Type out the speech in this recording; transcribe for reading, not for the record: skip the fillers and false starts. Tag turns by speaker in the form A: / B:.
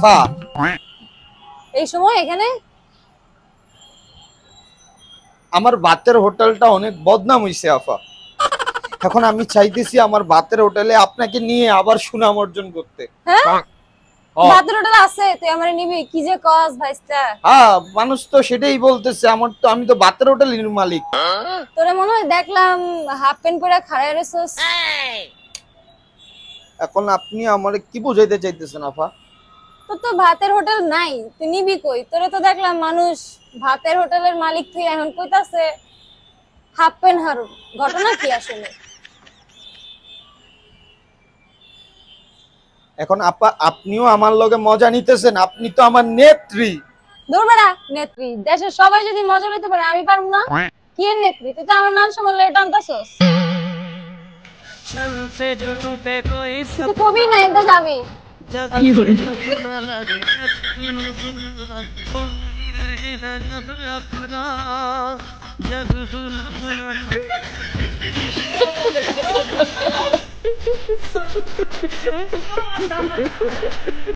A: আফা
B: এই সময় এখানে?
A: আমার বাতের হোটেলটা অনেক বদনাম হইছে আফা। এখন আমি চাইতেছি আমার বাতের হোটেলে আপনাকে নিয়ে আবার সুনাম অর্জন করতে।
B: হ্যাঁ, বাতের হোটেল আছে, তুই আমারে নিবি? কি যে কস ভাইস্তা।
A: হ্যাঁ, মানুষ তো সেটাই বলতেছে। আমি তো বাতের হোটেলের মালিক।
B: তোরে মনে হয় দেখলাম হাফ প্যান্ট পরে খাড়ায় রইছস।
A: এখন আপনি আমারে কি বুঝাইতে চাইতেছেন আফা?
B: তোর তো ভাতের হোটেল নাই, তুই নিবি কই? তোরে তো দেখলাম মানুষ ভাতের হোটেলের মালিক, তুই এখন কইতাছে হাফ প্যান্ট হারু। ঘটনা কি আসলে?
A: এখন আপা আপনিও আমার লগে মজা নিতেছেন। আপনি তো আমার নেত্রী।
B: দূর বেড়া, নেত্রী দেশের সবাই যদি মজা নিতে পারে আমি পারবো না? কি এর নেত্রী? তুই তো আমার মান সম্মান লয়ে টানতাছস। তুই কবি না, এটা যাবি।